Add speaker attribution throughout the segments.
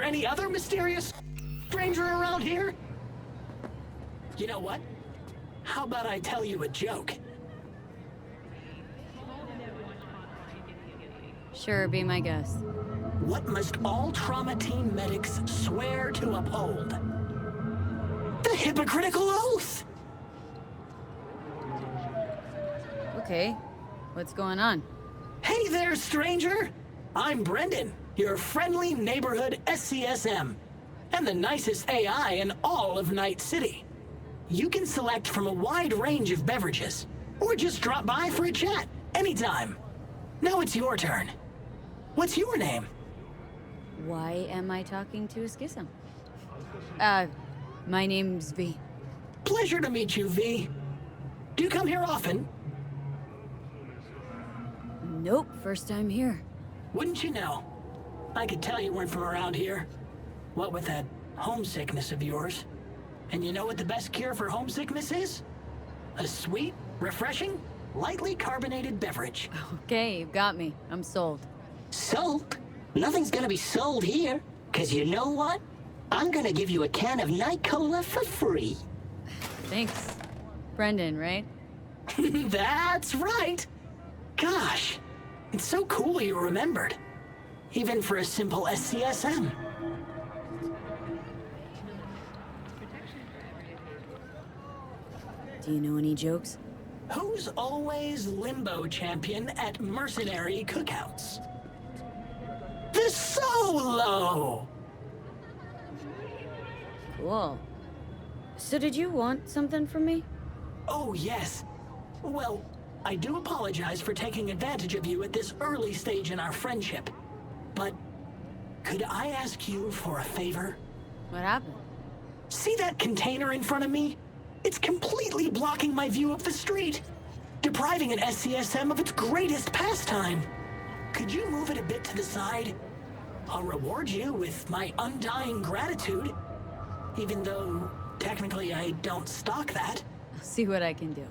Speaker 1: any other mysterious stranger around here? You know what? How about I tell you a joke?
Speaker 2: Sure, be my guest.
Speaker 1: What must all trauma team medics swear to uphold? The hypocritical oath!
Speaker 2: Okay, what's going on?
Speaker 1: Hey there, stranger! I'm Brendan, your friendly neighborhood SCSM, and the nicest AI in all of Night City. You can select from a wide range of beverages, or just drop by for a chat, anytime. Now it's your turn. What's your name?
Speaker 2: Why am I talking to a schism? My name's V.
Speaker 1: Pleasure to meet you, V. Do you come here often?
Speaker 2: Nope, first time here.
Speaker 1: Wouldn't you know? I could tell you weren't from around here. What with that homesickness of yours. And you know what the best cure for homesickness is? A sweet, refreshing, lightly carbonated beverage.
Speaker 2: Okay, you've got me. I'm sold.
Speaker 3: Sold? Nothing's gonna be sold here. Cause you know what? I'm gonna give you a can of Night Cola for free.
Speaker 2: Thanks. Brendan, right?
Speaker 1: That's right! Gosh, it's so cool you remembered. Even for a simple SCSM.
Speaker 2: Do you know any jokes?
Speaker 1: Who's always limbo champion at mercenary cookouts? The Solo!
Speaker 2: Cool. So did you want something from me?
Speaker 1: Oh, yes. Well, I do apologize for taking advantage of you at this early stage in our friendship. But could I ask you for a favor?
Speaker 2: What happened?
Speaker 1: See that container in front of me? It's completely blocking my view of the street, depriving an SCSM of its greatest pastime. Could you move it a bit to the side? I'll reward you with my undying gratitude, even though technically I don't stock that.
Speaker 2: I'll see what I can do.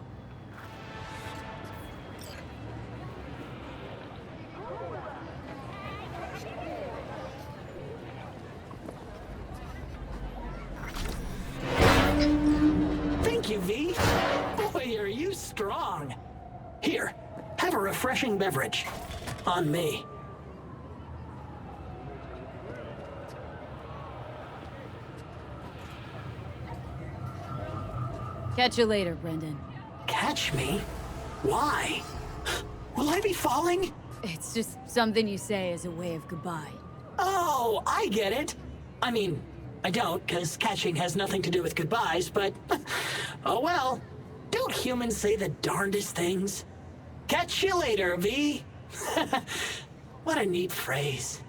Speaker 1: Thank you, V. Boy, are you strong. Here, have a refreshing beverage. On me.
Speaker 2: Catch you later, Brendan.
Speaker 1: Catch me? Why? Will I be falling?
Speaker 2: It's just something you say as a way of goodbye.
Speaker 1: Oh, I get it. I mean, I don't, because catching has nothing to do with goodbyes, but... oh well. Don't humans say the darndest things? Catch you later, V. What a neat phrase.